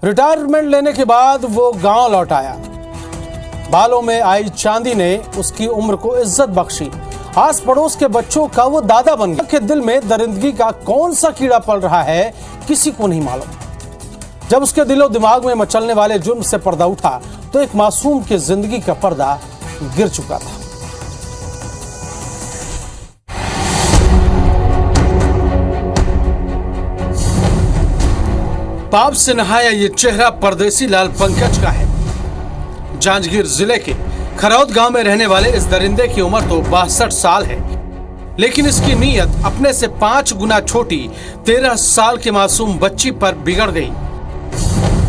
Retirement लेने के बाद वो गांव लौट आया। बालों में आई चांदी ने उसकी उम्र को इज्जत बख्शी। आस पड़ोस के बच्चों का वो दादा बन गया। के दिल में दरिंदगी का कौन सा कीड़ा पल रहा है किसी को नहीं मालूम। जब उसके दिलो दिमाग में मचलने वाले जुर्म से पर्दा उठा तो एक मासूम की जिंदगी का पर्दा गिर चुका था। पाप से नहाया ये चेहरा परदेसी लाल पंकज का है। जांजगीर जिले के खरौद गांव में रहने वाले इस दरिंदे की उम्र तो 62 साल है, लेकिन इसकी नीयत अपने से 5 गुना छोटी 13 साल की मासूम बच्ची पर बिगड़ गई।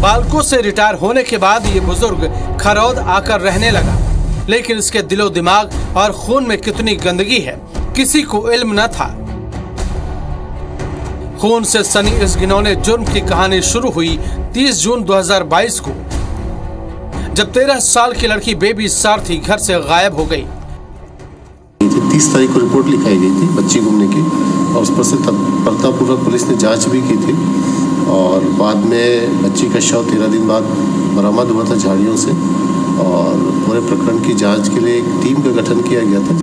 बालकों से रिटायर होने के बाद ये बुजुर्ग खरौद आकर रहने लगा, लेकिन इसके दिलो दिमाग और खून में कितनी गंदगी है किसी को इल्म न था। खून से सनी इस घिनौने जुर्म की कहानी शुरू हुई 30 जून 2022 को, जब 13 साल की लड़की बेबी सारथी घर से गायब हो गई। 30 तारीख को रिपोर्ट लिखाई गई थी बच्ची गुमने की, और उस पर से प्रतापपूर्वक पुलिस ने जांच भी की थी, और बाद में बच्ची का शव 13 दिन बाद बरामद हुआ था झाड़ियों से, और पूरे प्रकरण की जांच के लिए एक टीम का गठन किया गया था।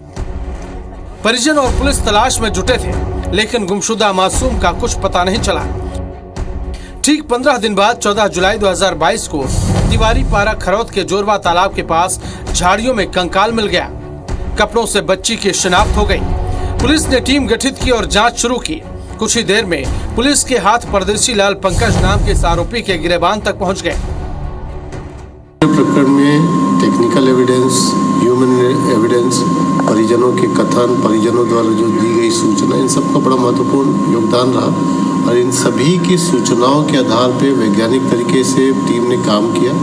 परिजन और पुलिस तलाश में जुटे थे, लेकिन गुमशुदा मासूम का कुछ पता नहीं चला। ठीक 15 दिन बाद 14 जुलाई 2022 को तिवारी पारा खरौद के जोरवा तालाब के पास झाड़ियों में कंकाल मिल गया। कपड़ों से बच्ची की शिनाख्त हो गई। पुलिस ने टीम गठित की और जांच शुरू की। कुछ ही देर में पुलिस के हाथ परदेसी लाल पंकज नाम के इस आरोपी के गिरेबान तक पहुंच गए। प्रकरण में टेक्निकल एविडेंस, ह्यूमन एविडेंस, परिजनों के कथन, परिजनों द्वारा जो दी गई सूचना, इन सबका बड़ा महत्वपूर्ण योगदान रहा, और इन सभी की सूचनाओं के आधार पर वैज्ञानिक तरीके से टीम ने काम किया,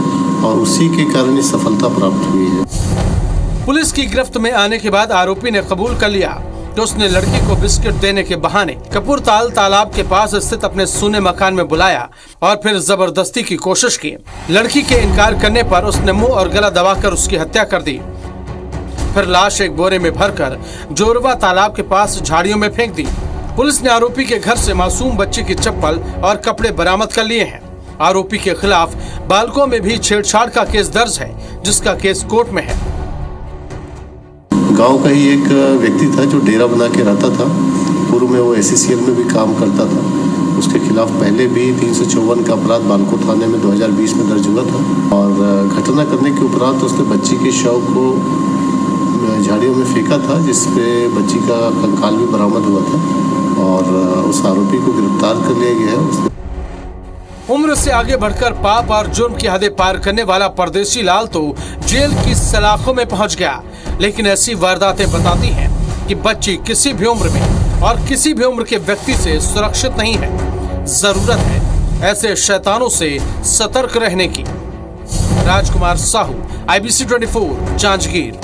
और उसी के कारण ये सफलता प्राप्त हुई है। पुलिस की गिरफ्त में आने के बाद आरोपी ने कबूल कर लिया कि उसने लड़की को बिस्किट देने के बहाने कपूरताल तालाब के पास स्थित अपने सूने मकान में बुलाया और फिर जबरदस्ती की कोशिश की। लड़की के इनकार करने पर उसने मुंह और गला दबाकर उसकी हत्या कर दी। फिर लाश एक बोरे में भरकर जोरवा तालाब के पास झाड़ियों में फेंक दी। पुलिस ने आरोपी के घर से मासूम बच्ची की चप्पल और कपड़े बरामद कर लिए हैं। आरोपी के खिलाफ बालकों में भी छेड़छाड़ का केस दर्ज है, जिसका केस कोर्ट में है। गांव का ही एक व्यक्ति था जो डेरा बना के रहता था। पूर्व में वो SCCL में भी काम करता था। उसके खिलाफ पहले भी 354 का अपराध बालको थाने में 2020 में दर्ज हुआ था, और घटना करने के उपरांत उसने बच्ची के शव को झाड़ियों में फेंका था, जिसपे बच्ची का कंकाल भी बरामद हुआ था, और उस आरोपी को गिरफ्तार कर लिया गया है। उम्र से आगे बढ़कर पाप और जुर्म की हदें पार करने वाला परदेसी लाल तो जेल की सलाखों में पहुंच गया, लेकिन ऐसी वारदातें बताती हैं कि बच्ची किसी भी उम्र में और किसी भी उम्र के व्यक्ति से सुरक्षित नहीं है। जरूरत है ऐसे शैतानों से सतर्क रहने की। राजकुमार साहू, IBC 24, जांजगीर।